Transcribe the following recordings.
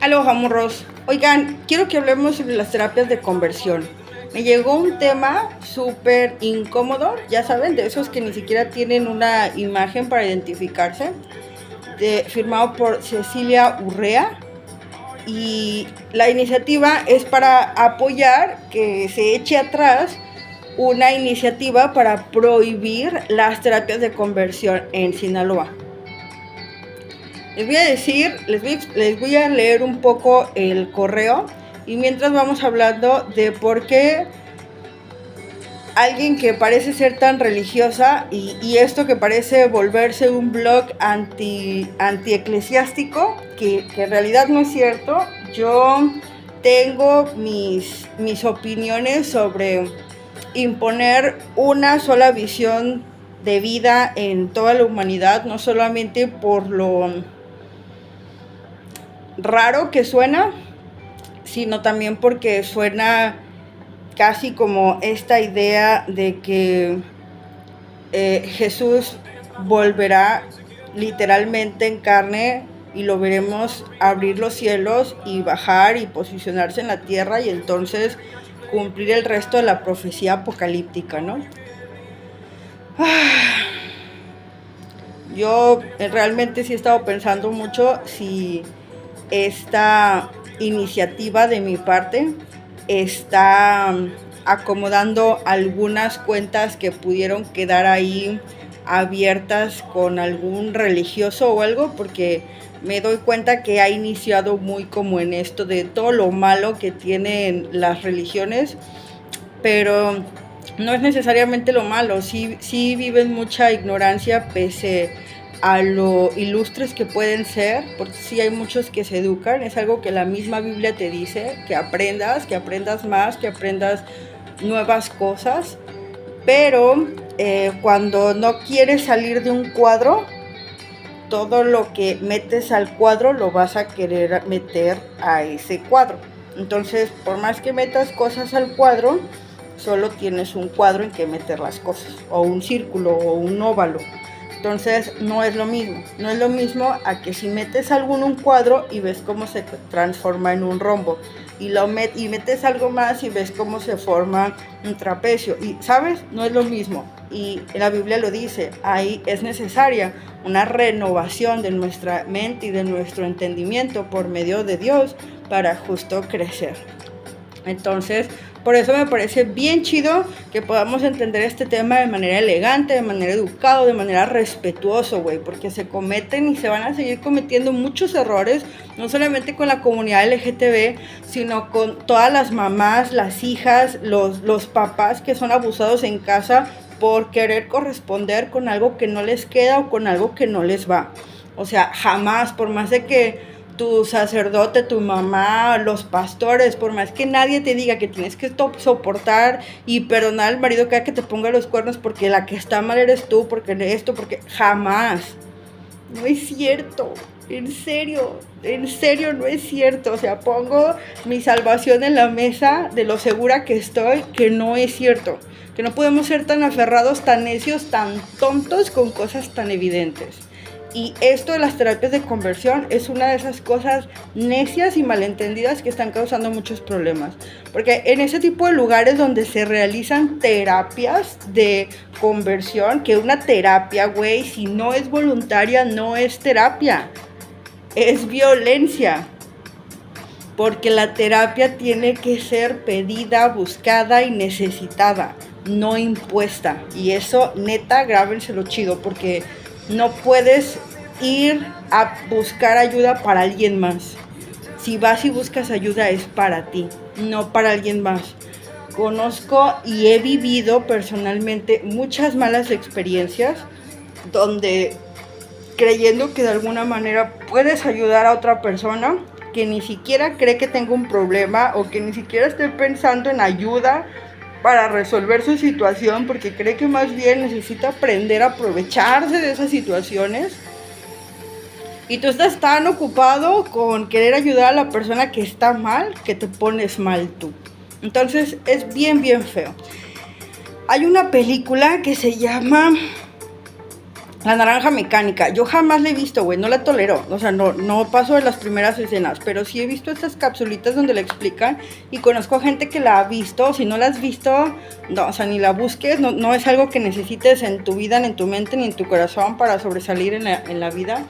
Aloha, morros. Oigan, quiero que hablemos sobre las terapias de conversión. Me llegó un tema súper incómodo, ya saben, de esos que ni siquiera tienen una imagen para identificarse, firmado por Cecilia Urrea. Y la iniciativa es para apoyar que se eche atrás una iniciativa para prohibir las terapias de conversión en Sinaloa. Les voy a leer un poco el correo y mientras vamos hablando de por qué alguien que parece ser tan religiosa y esto que parece volverse un blog anti-eclesiástico, que en realidad no es cierto. Yo tengo mis opiniones sobre imponer una sola visión de vida en toda la humanidad, no solamente por lo raro que suena, sino también porque suena casi como esta idea de que Jesús volverá literalmente en carne y lo veremos abrir los cielos y bajar y posicionarse en la tierra y entonces cumplir el resto de la profecía apocalíptica, ¿no? Yo realmente sí he estado pensando mucho si esta iniciativa de mi parte está acomodando algunas cuentas que pudieron quedar ahí abiertas con algún religioso o algo, porque me doy cuenta que ha iniciado muy como en esto de todo lo malo que tienen las religiones, pero no es necesariamente lo malo, sí viven mucha ignorancia pese a lo ilustres que pueden ser, porque sí hay muchos que se educan, es algo que la misma Biblia te dice, que aprendas más, que aprendas nuevas cosas, pero cuando no quieres salir de un cuadro, todo lo que metes al cuadro lo vas a querer meter a ese cuadro. Entonces, por más que metas cosas al cuadro, solo tienes un cuadro en que meter las cosas, o un círculo, o un óvalo. Entonces no es lo mismo a que si metes algo en un cuadro y ves cómo se transforma en un rombo, y metes algo más y ves cómo se forma un trapecio, y ¿sabes? No es lo mismo, y la Biblia lo dice, ahí es necesaria una renovación de nuestra mente y de nuestro entendimiento por medio de Dios para justo crecer. Entonces, por eso me parece bien chido que podamos entender este tema de manera elegante, de manera educada, de manera respetuosa, güey, porque se cometen y se van a seguir cometiendo muchos errores, no solamente con la comunidad LGTB, sino con todas las mamás, las hijas, los papás que son abusados en casa por querer corresponder con algo que no les queda o con algo que no les va. O sea, jamás, por más de que tu sacerdote, tu mamá, los pastores, por más que nadie te diga que tienes que soportar y perdonar al marido cada que te ponga los cuernos porque la que está mal eres tú, porque porque jamás. No es cierto, en serio no es cierto. O sea, pongo mi salvación en la mesa de lo segura que estoy, que no es cierto, que no podemos ser tan aferrados, tan necios, tan tontos con cosas tan evidentes. Y esto de las terapias de conversión es una de esas cosas necias y malentendidas que están causando muchos problemas. Porque en ese tipo de lugares donde se realizan terapias de conversión, que una terapia, güey, si no es voluntaria, no es terapia, es violencia. Porque la terapia tiene que ser pedida, buscada y necesitada, no impuesta. Y eso, neta, grábenselo chido, porque no puedes ir a buscar ayuda para alguien más. Si vas y buscas ayuda es para ti, no para alguien más. Conozco y he vivido personalmente muchas malas experiencias donde, creyendo que de alguna manera puedes ayudar a otra persona que ni siquiera cree que tenga un problema o que ni siquiera esté pensando en ayuda para resolver su situación, porque cree que más bien necesita aprender a aprovecharse de esas situaciones, y tú estás tan ocupado con querer ayudar a la persona que está mal que te pones mal tú. Entonces es bien feo. Hay una película que se llama La naranja mecánica, yo jamás la he visto, güey, no la tolero, o sea, no paso de las primeras escenas, pero sí he visto estas capsulitas donde la explican y conozco gente que la ha visto. Si no la has visto, no, o sea, ni la busques, no es algo que necesites en tu vida, ni en tu mente, ni en tu corazón para sobresalir en la vida.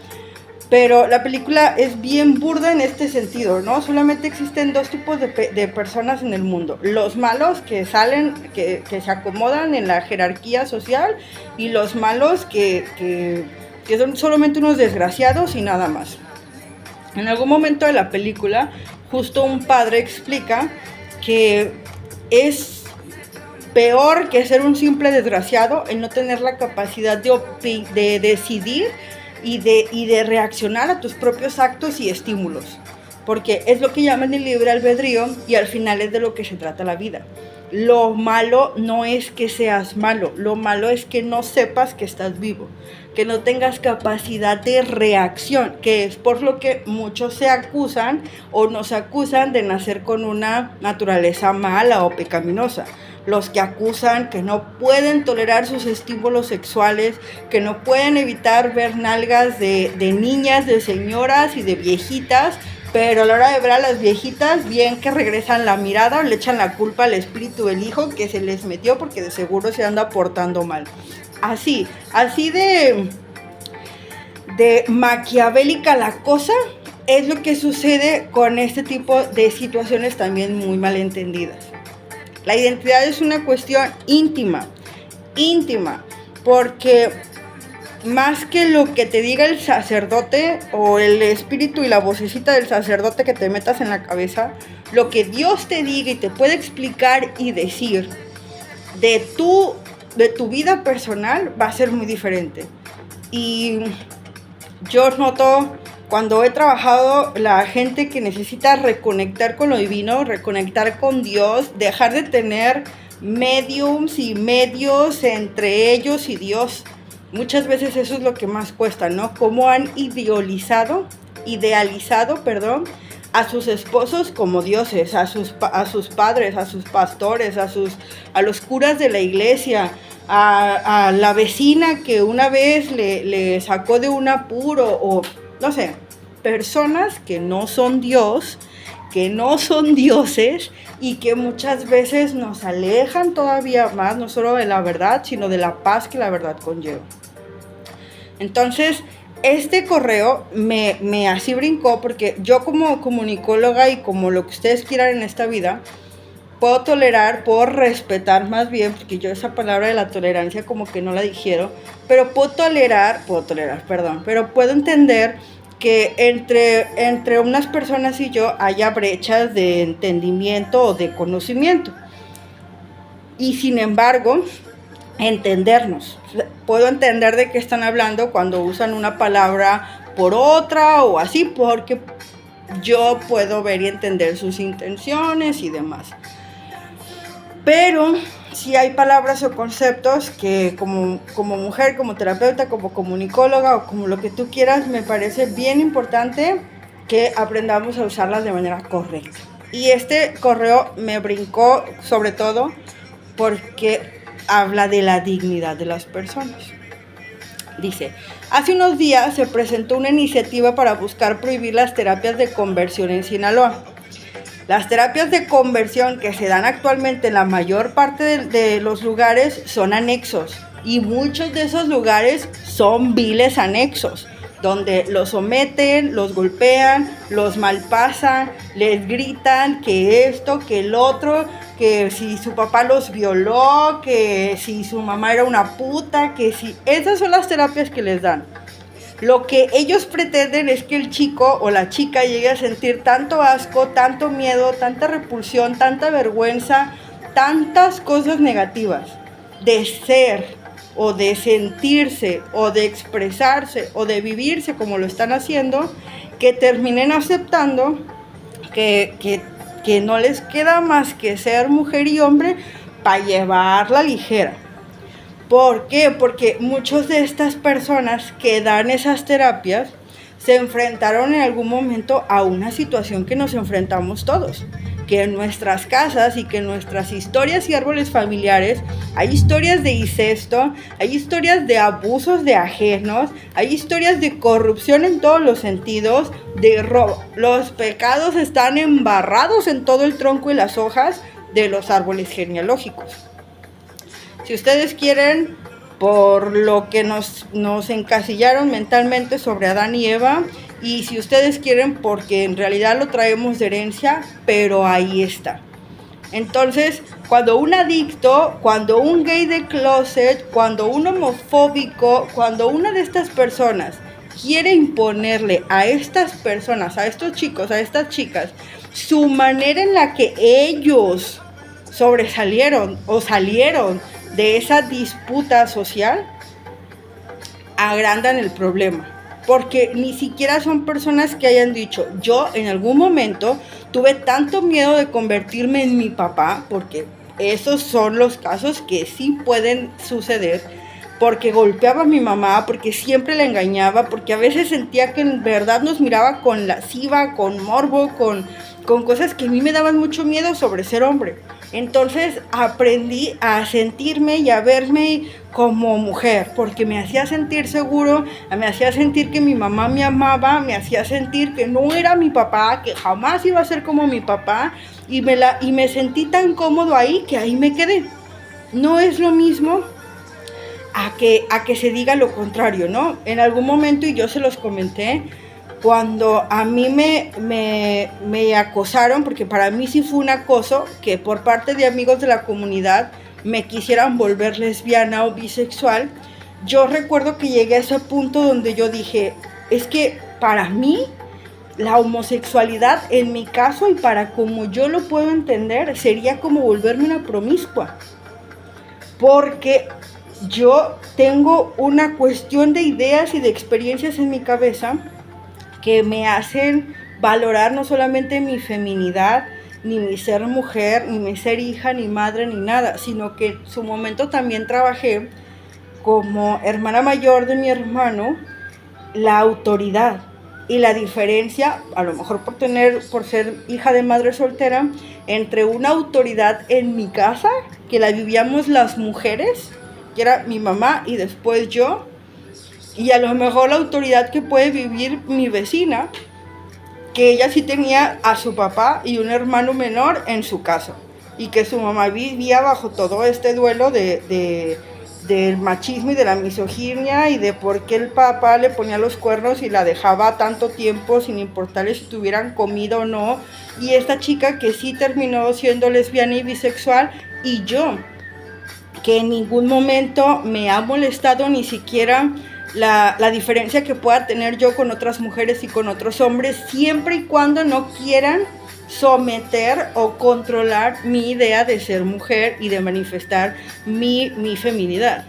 Pero la película es bien burda en este sentido, ¿no? Solamente existen dos tipos de personas en el mundo. Los malos que salen, que se acomodan en la jerarquía social, y los malos que son solamente unos desgraciados y nada más. En algún momento de la película, justo un padre explica que es peor que ser un simple desgraciado el no tener la capacidad de decidir y de reaccionar a tus propios actos y estímulos, porque es lo que llaman el libre albedrío y al final es de lo que se trata la vida. Lo malo no es que seas malo, lo malo es que no sepas que estás vivo, que no tengas capacidad de reacción, que es por lo que muchos se acusan o nos acusan de nacer con una naturaleza mala o pecaminosa. Los que acusan que no pueden tolerar sus estímulos sexuales, que no pueden evitar ver nalgas de niñas, de señoras y de viejitas, pero a la hora de ver a las viejitas, bien que regresan la mirada o le echan la culpa al espíritu del hijo que se les metió porque de seguro se anda portando mal. Así de maquiavélica la cosa es lo que sucede con este tipo de situaciones también muy malentendidas. La identidad es una cuestión íntima, porque más que lo que te diga el sacerdote o el espíritu y la vocecita del sacerdote que te metas en la cabeza, lo que Dios te diga y te puede explicar y decir de tu vida personal va a ser muy diferente. Y yo noto cuando he trabajado la gente que necesita reconectar con lo divino, reconectar con Dios, dejar de tener mediums y medios entre ellos y Dios. Muchas veces eso es lo que más cuesta, ¿no? Cómo han idealizado, a sus esposos como dioses, a sus padres, a sus pastores, a los curas de la iglesia, a la vecina que una vez le sacó de un apuro, o no sé, personas que no son Dios, que no son dioses y que muchas veces nos alejan todavía más, no solo de la verdad, sino de la paz que la verdad conlleva. Entonces, este correo me así brincó porque yo como comunicóloga y como lo que ustedes quieran en esta vida, puedo tolerar, puedo respetar más bien, porque yo esa palabra de la tolerancia como que no la digiero, pero puedo entender que entre unas personas y yo haya brechas de entendimiento o de conocimiento. Y sin embargo, entendernos. Puedo entender de qué están hablando cuando usan una palabra por otra o así, porque yo puedo ver y entender sus intenciones y demás. Pero sí hay palabras o conceptos que como mujer, como terapeuta, como comunicóloga o como lo que tú quieras, me parece bien importante que aprendamos a usarlas de manera correcta. Y este correo me brincó sobre todo porque habla de la dignidad de las personas. Dice, hace unos días se presentó una iniciativa para buscar prohibir las terapias de conversión en Sinaloa. Las terapias de conversión que se dan actualmente en la mayor parte de los lugares son anexos, y muchos de esos lugares son viles anexos, donde los someten, los golpean, los malpasan, les gritan que esto, que el otro, que si su papá los violó, que si su mamá era una puta, que si... Esas son las terapias que les dan. Lo que ellos pretenden es que el chico o la chica llegue a sentir tanto asco, tanto miedo, tanta repulsión, tanta vergüenza, tantas cosas negativas de ser o de sentirse o de expresarse o de vivirse como lo están haciendo, que terminen aceptando que no les queda más que ser mujer y hombre para llevarla ligera. ¿Por qué? Porque muchas de estas personas que dan esas terapias se enfrentaron en algún momento a una situación que nos enfrentamos todos, que en nuestras casas y que en nuestras historias y árboles familiares hay historias de incesto, hay historias de abusos de ajenos, hay historias de corrupción en todos los sentidos, de robo. Los pecados están embarrados en todo el tronco y las hojas de los árboles genealógicos. Si ustedes quieren, por lo que nos encasillaron mentalmente sobre Adán y Eva, y si ustedes quieren porque en realidad lo traemos de herencia, pero ahí está. Entonces, cuando un adicto, cuando un gay de closet, cuando un homofóbico, cuando una de estas personas quiere imponerle a estas personas, a estos chicos, a estas chicas, su manera en la que ellos sobresalieron o salieron de esa disputa social, agrandan el problema. Porque ni siquiera son personas que hayan dicho, yo en algún momento tuve tanto miedo de convertirme en mi papá, porque esos son los casos que sí pueden suceder, porque golpeaba a mi mamá, porque siempre la engañaba, porque a veces sentía que en verdad nos miraba con lasciva, con morbo, con cosas que a mí me daban mucho miedo sobre ser hombre. Entonces aprendí a sentirme y a verme como mujer, porque me hacía sentir seguro, me hacía sentir que mi mamá me amaba, me hacía sentir que no era mi papá, que jamás iba a ser como mi papá, y me sentí tan cómodo ahí que ahí me quedé. No es lo mismo a que se diga lo contrario, ¿no? En algún momento, y yo se los comenté, cuando a mí me acosaron, porque para mí sí fue un acoso, que por parte de amigos de la comunidad me quisieran volver lesbiana o bisexual, yo recuerdo que llegué a ese punto donde yo dije, es que para mí la homosexualidad en mi caso y para como yo lo puedo entender sería como volverme una promiscua, porque yo tengo una cuestión de ideas y de experiencias en mi cabeza que me hacen valorar no solamente mi feminidad, ni mi ser mujer, ni mi ser hija, ni madre, ni nada, sino que en su momento también trabajé como hermana mayor de mi hermano, la autoridad y la diferencia, a lo mejor por ser hija de madre soltera, entre una autoridad en mi casa, que la vivíamos las mujeres, que era mi mamá y después yo, y a lo mejor la autoridad que puede vivir mi vecina, que ella sí tenía a su papá y un hermano menor en su casa, y que su mamá vivía bajo todo este duelo del machismo y de la misoginia y de por qué el papá le ponía los cuernos y la dejaba tanto tiempo sin importarle si tuvieran comido o no, y esta chica que sí terminó siendo lesbiana y bisexual, y yo, que en ningún momento me ha molestado ni siquiera la diferencia que pueda tener yo con otras mujeres y con otros hombres, siempre y cuando no quieran someter o controlar mi idea de ser mujer y de manifestar mi feminidad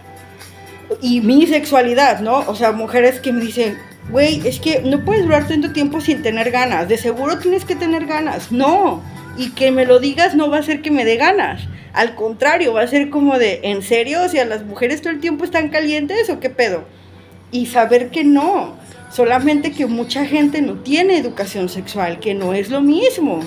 y mi sexualidad, ¿no? O sea, mujeres que me dicen, güey, es que no puedes durar tanto tiempo sin tener ganas, de seguro tienes que tener ganas. No, y que me lo digas no va a hacer que me dé ganas, al contrario, va a ser como de, ¿en serio? O sea, ¿las mujeres todo el tiempo están calientes o qué pedo? Y saber que no, solamente que mucha gente no tiene educación sexual, que no es lo mismo.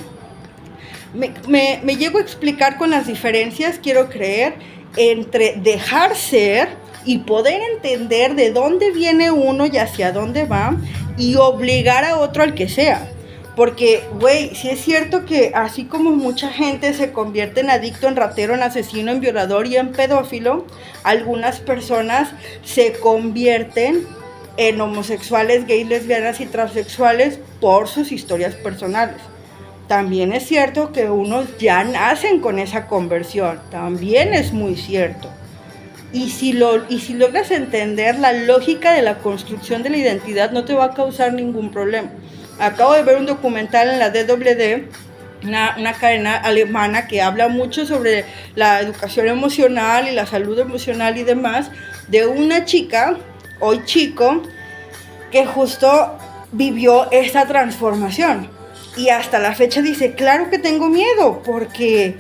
Me llego a explicar con las diferencias, quiero creer, entre dejar ser y poder entender de dónde viene uno y hacia dónde va, y obligar a otro al que sea. Porque, güey, sí es cierto que así como mucha gente se convierte en adicto, en ratero, en asesino, en violador y en pedófilo, algunas personas se convierten en homosexuales, gays, lesbianas y transexuales por sus historias personales. También es cierto que unos ya nacen con esa conversión, también es muy cierto. Y si logras entender la lógica de la construcción de la identidad, no te va a causar ningún problema. Acabo de ver un documental en la DWD, una cadena alemana que habla mucho sobre la educación emocional y la salud emocional y demás, de una chica, hoy chico, que justo vivió esta transformación. Y hasta la fecha dice, claro que tengo miedo, porque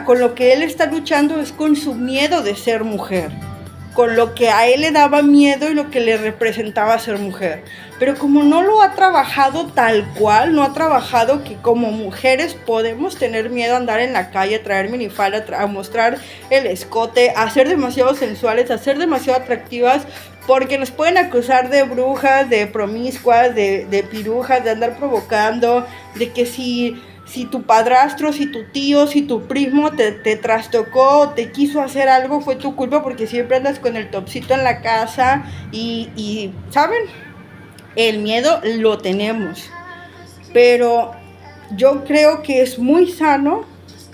con lo que él está luchando es con su miedo de ser mujer. con lo que a él le daba miedo y lo que le representaba ser mujer. Pero como no lo ha trabajado tal cual, no ha trabajado que como mujeres podemos tener miedo a andar en la calle, a traer minifalda, a mostrar el escote, a ser demasiado sensuales, a ser demasiado atractivas, porque nos pueden acusar de brujas, de promiscuas, de pirujas, de andar provocando, de que si tu padrastro, si tu tío, si tu primo te trastocó, te quiso hacer algo, fue tu culpa porque siempre andas con el topsito en la casa y ¿saben? El miedo lo tenemos, pero yo creo que es muy sano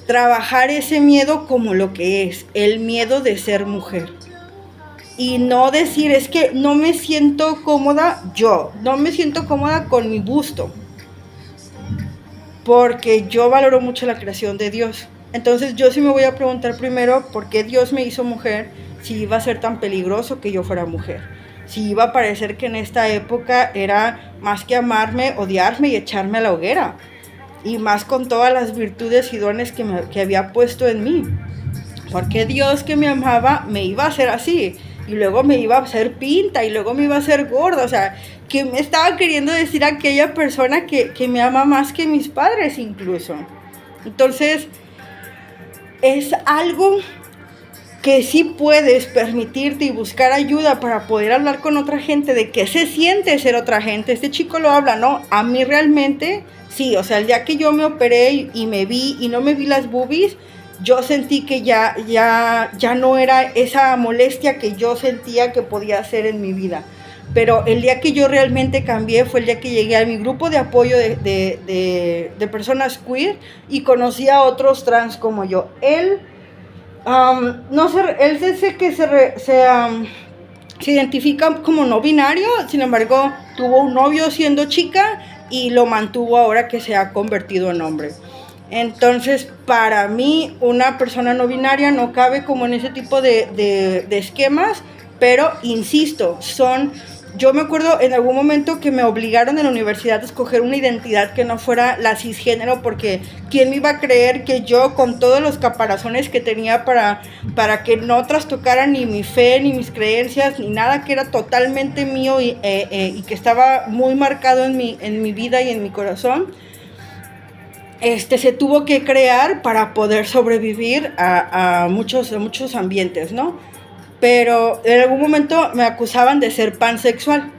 trabajar ese miedo como lo que es, el miedo de ser mujer. Y no decir, es que no me siento cómoda no me siento cómoda con mi busto, porque yo valoro mucho la creación de Dios. Entonces yo sí me voy a preguntar primero por qué Dios me hizo mujer, si iba a ser tan peligroso que yo fuera mujer. Si iba a parecer que en esta época era más que amarme, odiarme y echarme a la hoguera. Y más con todas las virtudes y dones que había puesto en mí. Porque Dios que me amaba me iba a hacer así. Y luego me iba a hacer pinta y luego me iba a hacer gorda. O sea, que me estaba queriendo decir aquella persona que me ama más que mis padres incluso. Entonces, es algo que sí puedes permitirte y buscar ayuda para poder hablar con otra gente de qué se siente ser otra gente. Este chico lo habla, ¿no? A mí realmente, sí, o sea, el día que yo me operé y me vi y no me vi las boobies, yo sentí que ya no era esa molestia que yo sentía que podía hacer en mi vida. Pero el día que yo realmente cambié fue el día que llegué a mi grupo de apoyo de personas queer y conocí a otros trans como yo. Él dice que se identifica como no binario, sin embargo, tuvo un novio siendo chica y lo mantuvo ahora que se ha convertido en hombre. Entonces, para mí, una persona no binaria no cabe como en ese tipo de esquemas, pero insisto, yo me acuerdo en algún momento que me obligaron en la universidad a escoger una identidad que no fuera la cisgénero, porque ¿quién me iba a creer que yo, con todos los caparazones que tenía para que no trastocaran ni mi fe, ni mis creencias, ni nada que era totalmente mío y que estaba muy marcado en mi vida y en mi corazón, se tuvo que crear para poder sobrevivir a muchos ambientes, ¿no? Pero en algún momento me acusaban de ser pansexual.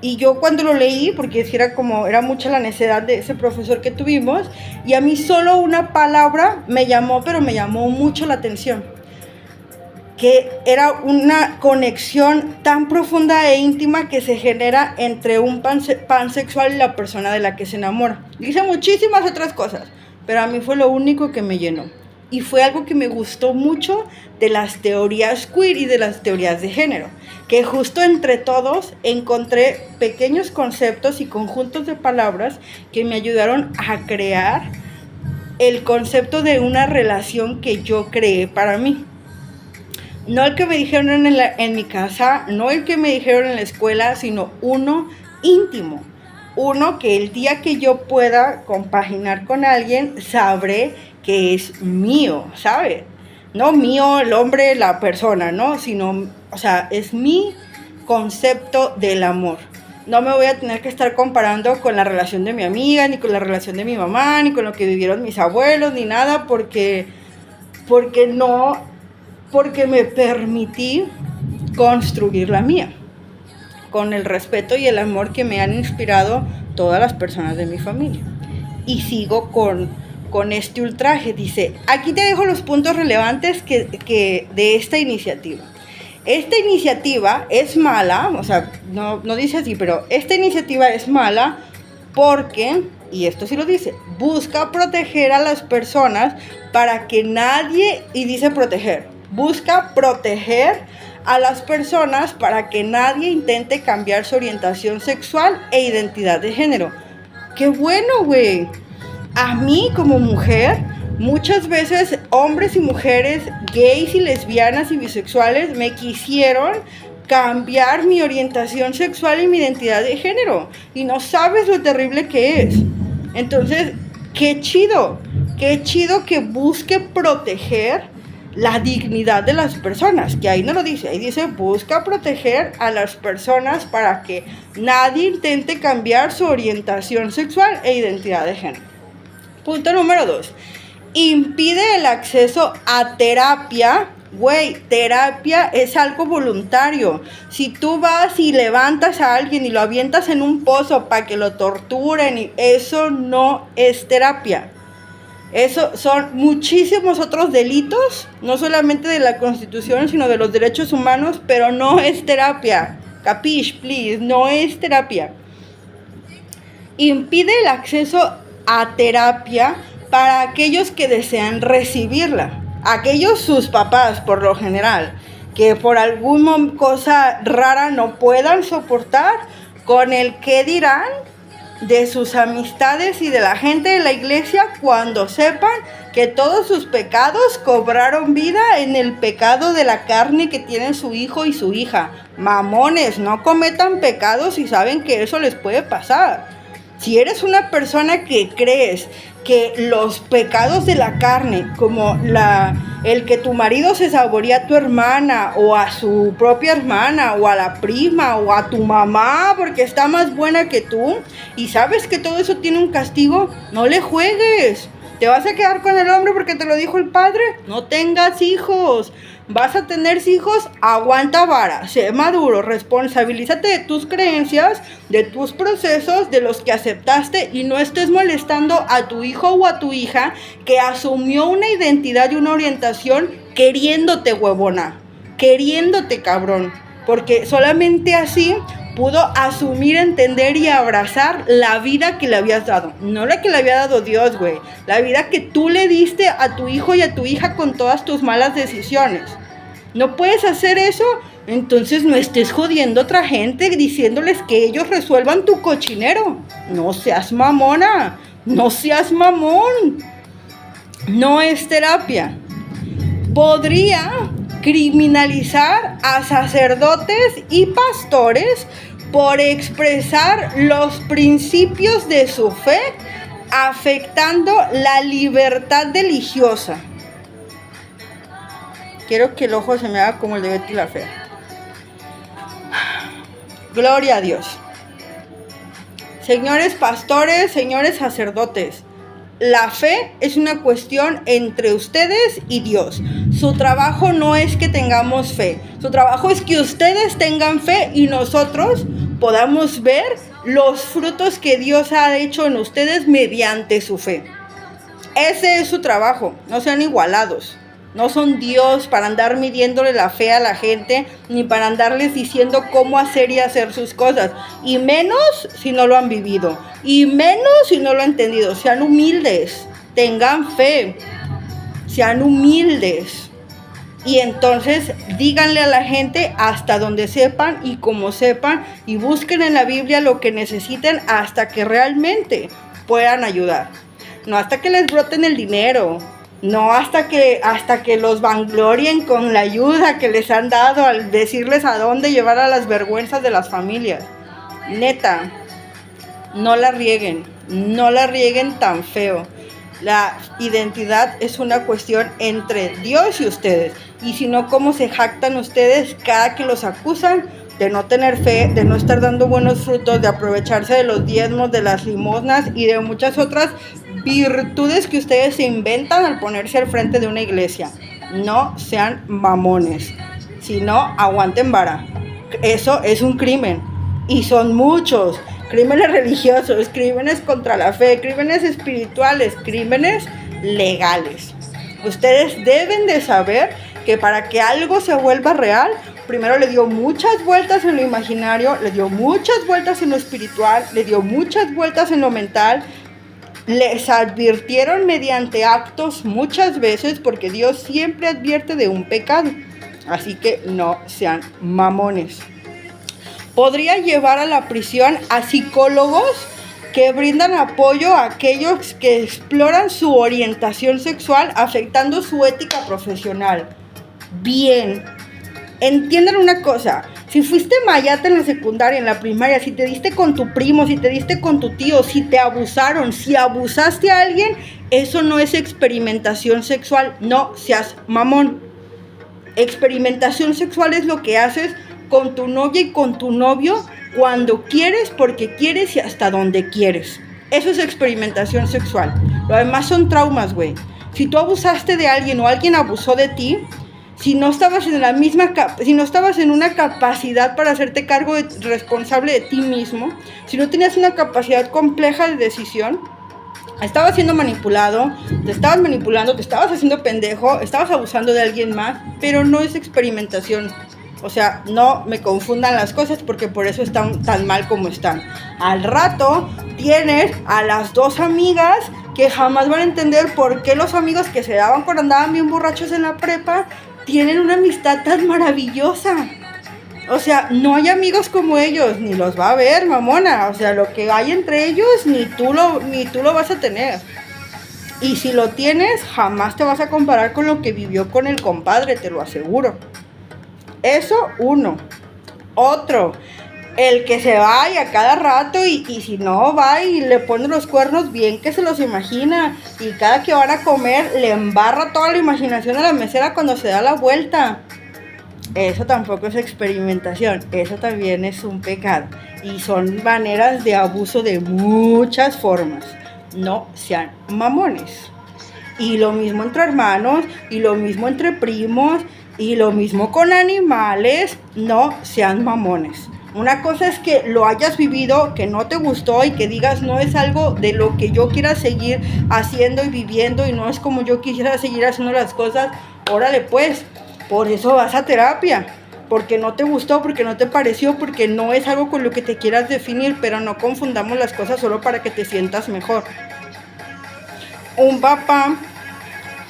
Y yo cuando lo leí, porque era mucha la necedad de ese profesor que tuvimos, y a mí solo una palabra me llamó mucho la atención. Que era una conexión tan profunda e íntima que se genera entre un pansexual y la persona de la que se enamora. Dice muchísimas otras cosas, pero a mí fue lo único que me llenó. Y fue algo que me gustó mucho de las teorías queer y de las teorías de género, que justo entre todos encontré pequeños conceptos y conjuntos de palabras que me ayudaron a crear el concepto de una relación que yo creé para mí. No el que me dijeron en mi casa, no el que me dijeron en la escuela, sino uno íntimo. Uno que el día que yo pueda compaginar con alguien, sabré que es mío, ¿sabes? No mío el hombre, la persona, ¿no? Sino, o sea, es mi concepto del amor. No me voy a tener que estar comparando con la relación de mi amiga, ni con la relación de mi mamá, ni con lo que vivieron mis abuelos, ni nada, porque me permití construir la mía, con el respeto y el amor que me han inspirado todas las personas de mi familia. Y sigo con este ultraje. Dice, aquí te dejo los puntos relevantes que de esta iniciativa. Esta iniciativa es mala, o sea, no dice así, pero esta iniciativa es mala porque, y esto sí lo dice, busca proteger a las personas para que nadie, y dice proteger, busca proteger a las personas para que nadie intente cambiar su orientación sexual e identidad de género. ¡Qué bueno, güey! A mí como mujer, muchas veces hombres y mujeres, gays y lesbianas y bisexuales me quisieron cambiar mi orientación sexual y mi identidad de género. Y no sabes lo terrible que es. Entonces, qué chido que busque proteger la dignidad de las personas, que ahí no lo dice, ahí dice busca proteger a las personas para que nadie intente cambiar su orientación sexual e identidad de género. Punto número 2, impide el acceso a terapia. Güey, terapia es algo voluntario. Si tú vas y levantas a alguien y lo avientas en un pozo para que lo torturen, eso no es terapia. Eso son muchísimos otros delitos, no solamente de la Constitución, sino de los derechos humanos, pero no es terapia. Capish, please, no es terapia. Impide el acceso a terapia para aquellos que desean recibirla. Aquellos sus papás, por lo general, que por alguna cosa rara no puedan soportar con el qué dirán de sus amistades y de la gente de la iglesia cuando sepan que todos sus pecados cobraron vida en el pecado de la carne que tienen su hijo y su hija. Mamones, no cometan pecados si saben que eso les puede pasar. Si eres una persona que crees que los pecados de la carne, como el que tu marido se saborea a tu hermana o a su propia hermana o a la prima o a tu mamá porque está más buena que tú, y sabes que todo eso tiene un castigo, no le juegues. ¿Te vas a quedar con el hombre porque te lo dijo el padre? No tengas hijos. Vas a tener hijos, aguanta vara, sé maduro, responsabilízate de tus creencias, de tus procesos, de los que aceptaste, y no estés molestando a tu hijo o a tu hija que asumió una identidad y una orientación queriéndote, huevona, queriéndote, cabrón, porque solamente así pudo asumir, entender y abrazar la vida que le habías dado. No la que le había dado Dios, güey. La vida que tú le diste a tu hijo y a tu hija con todas tus malas decisiones. ¿No puedes hacer eso? Entonces no estés jodiendo a otra gente diciéndoles que ellos resuelvan tu cochinero. No seas mamona. No seas mamón. No es terapia. Podría criminalizar a sacerdotes y pastores por expresar los principios de su fe, afectando la libertad religiosa. Quiero que el ojo se me haga como el de Betty la Fea. Gloria a Dios. Señores pastores, señores sacerdotes, la fe es una cuestión entre ustedes y Dios. Su trabajo no es que tengamos fe. Su trabajo es que ustedes tengan fe y nosotros podamos ver los frutos que Dios ha hecho en ustedes mediante su fe. Ese es su trabajo. No sean igualados. No son Dios para andar midiéndole la fe a la gente, ni para andarles diciendo cómo hacer y hacer sus cosas. Y menos si no lo han vivido. Y menos si no lo han entendido. Sean humildes. Tengan fe. Sean humildes. Y entonces díganle a la gente hasta donde sepan y como sepan. Y busquen en la Biblia lo que necesiten hasta que realmente puedan ayudar. No hasta que les broten el dinero. No hasta que los vanglorien con la ayuda que les han dado al decirles a dónde llevar a las vergüenzas de las familias. Neta, no la rieguen tan feo. La identidad es una cuestión entre Dios y ustedes. Y si no, ¿cómo se jactan ustedes cada que los acusan de no tener fe, de no estar dando buenos frutos, de aprovecharse de los diezmos, de las limosnas y de muchas otras virtudes que ustedes se inventan al ponerse al frente de una iglesia? No sean mamones, si no, aguanten vara. Eso es un crimen, y son muchos: crímenes religiosos, crímenes contra la fe, crímenes espirituales, crímenes legales. Ustedes deben de saber que para que algo se vuelva real, primero le dio muchas vueltas en lo imaginario, le dio muchas vueltas en lo espiritual, le dio muchas vueltas en lo mental. Les advirtieron mediante actos muchas veces, porque Dios siempre advierte de un pecado. Así que no sean mamones. Podría llevar a la prisión a psicólogos que brindan apoyo a aquellos que exploran su orientación sexual, afectando su ética profesional. Bien, entiendan una cosa. Si fuiste mayata en la secundaria, en la primaria, si te diste con tu primo, si te diste con tu tío, si te abusaron, si abusaste a alguien, eso no es experimentación sexual. No seas mamón. Experimentación sexual es lo que haces con tu novia y con tu novio cuando quieres, porque quieres y hasta donde quieres. Eso es experimentación sexual. Lo demás son traumas, güey. Si tú abusaste de alguien o alguien abusó de ti, si no estabas en una capacidad para hacerte cargo responsable de ti mismo, si no tenías una capacidad compleja de decisión, estabas siendo manipulado, te estabas manipulando, te estabas haciendo pendejo, estabas abusando de alguien más, pero no es experimentación. O sea, no me confundan las cosas porque por eso están tan mal como están. Al rato tienes a las dos amigas que jamás van a entender por qué los amigos que se daban cuando andaban bien borrachos en la prepa tienen una amistad tan maravillosa. O sea, no hay amigos como ellos, ni los va a haber, mamona. O sea, lo que hay entre ellos, ni tú lo vas a tener. Y si lo tienes, jamás te vas a comparar con lo que vivió con el compadre, te lo aseguro. Eso, uno. Otro, el que se vaya a cada rato y si no va y le pone los cuernos, bien que se los imagina. Y cada que van a comer, le embarra toda la imaginación a la mesera cuando se da la vuelta. Eso tampoco es experimentación, eso también es un pecado. Y son maneras de abuso de muchas formas. No sean mamones. Y lo mismo entre hermanos, y lo mismo entre primos, y lo mismo con animales. No sean mamones. Una cosa es que lo hayas vivido, que no te gustó y que digas no es algo de lo que yo quiera seguir haciendo y viviendo y no es como yo quisiera seguir haciendo las cosas. Órale pues, por eso vas a terapia, porque no te gustó, porque no te pareció, porque no es algo con lo que te quieras definir, pero no confundamos las cosas solo para que te sientas mejor. Un papá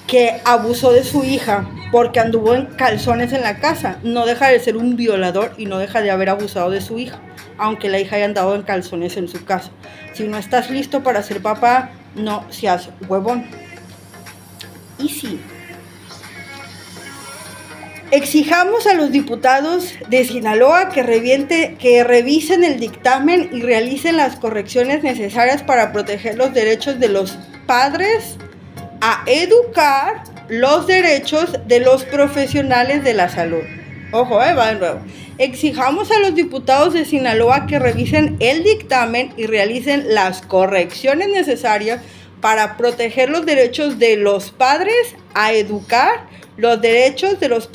que abusó de su hija porque anduvo en calzones en la casa, no deja de ser un violador y no deja de haber abusado de su hija, aunque la hija haya andado en calzones en su casa. Si no estás listo para ser papá, no seas huevón. Y sí, exijamos a los diputados de Sinaloa que revisen el dictamen y realicen las correcciones necesarias para proteger los derechos de los padres a educar, los derechos de los profesionales de la salud. Ojo, va de nuevo. Exijamos a los diputados de Sinaloa que revisen el dictamen y realicen las correcciones necesarias para proteger los derechos de los padres a educar, los derechos de los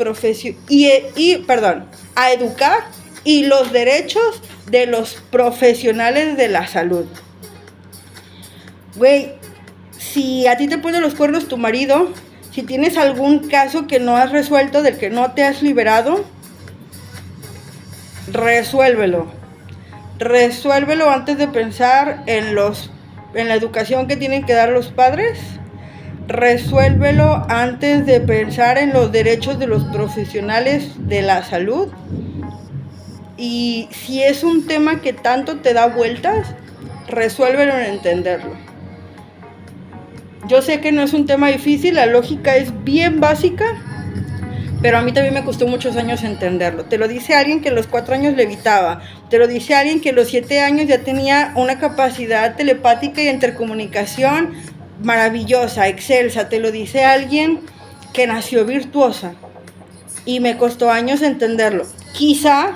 a educar y los derechos de los profesionales de la salud. Güey, si a ti te pone los cuernos tu marido, si tienes algún caso que no has resuelto, del que no te has liberado, resuélvelo. Resuélvelo antes de pensar en la educación que tienen que dar los padres. Resuélvelo antes de pensar en los derechos de los profesionales de la salud. Y si es un tema que tanto te da vueltas, resuélvelo en entenderlo. Yo sé que no es un tema difícil, la lógica es bien básica, pero a mí también me costó muchos años entenderlo. Te lo dice alguien que a los 4 años levitaba, te lo dice alguien que a los 7 años ya tenía una capacidad telepática y intercomunicación maravillosa, excelsa. Te lo dice alguien que nació virtuosa y me costó años entenderlo. Quizá,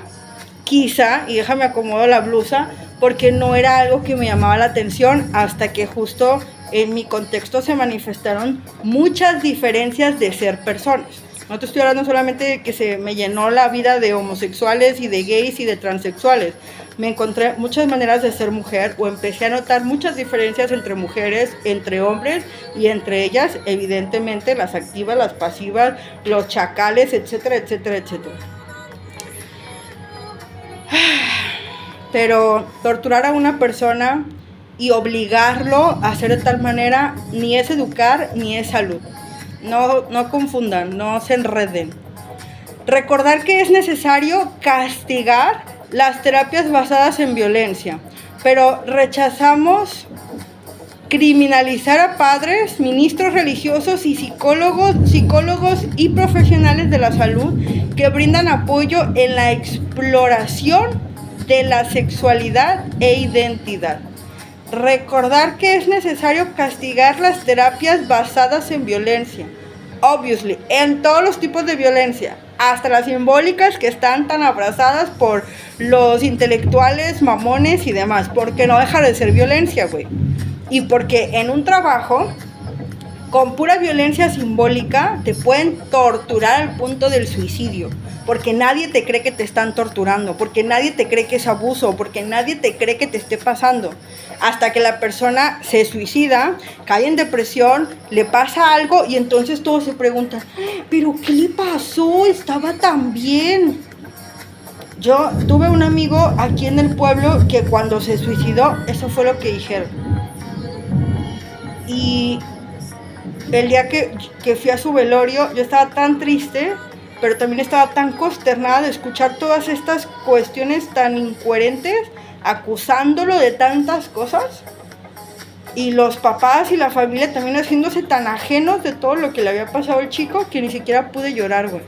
y déjame acomodo la blusa, porque no era algo que me llamaba la atención hasta que justo en mi contexto se manifestaron muchas diferencias de ser personas. No te estoy hablando solamente de que se me llenó la vida de homosexuales y de gays y de transexuales. Me encontré muchas maneras de ser mujer o empecé a notar muchas diferencias entre mujeres, entre hombres y entre ellas, evidentemente, las activas, las pasivas, los chacales, etcétera, etcétera, etcétera. Pero torturar a una persona y obligarlo a hacer de tal manera ni es educar ni es salud. No confundan, no se enreden. Recordar que es necesario castigar las terapias basadas en violencia, pero rechazamos criminalizar a padres, ministros religiosos y psicólogos y profesionales de la salud que brindan apoyo en la exploración de la sexualidad e identidad. Recordar que es necesario castigar las terapias basadas en violencia, obviously, en todos los tipos de violencia, hasta las simbólicas que están tan abrazadas por los intelectuales, mamones y demás, porque no deja de ser violencia, güey. Y porque en un trabajo, con pura violencia simbólica, te pueden torturar al punto del suicidio, porque nadie te cree que te están torturando, porque nadie te cree que es abuso, porque nadie te cree que te esté pasando, hasta que la persona se suicida, cae en depresión, le pasa algo y entonces todos se preguntan, ¿pero qué le pasó? Estaba tan bien. Yo tuve un amigo aquí en el pueblo que cuando se suicidó, eso fue lo que dijeron. Y el día que fui a su velorio, yo estaba tan triste, pero también estaba tan consternada de escuchar todas estas cuestiones tan incoherentes, acusándolo de tantas cosas, y los papás y la familia también haciéndose tan ajenos de todo lo que le había pasado al chico, que ni siquiera pude llorar, güey.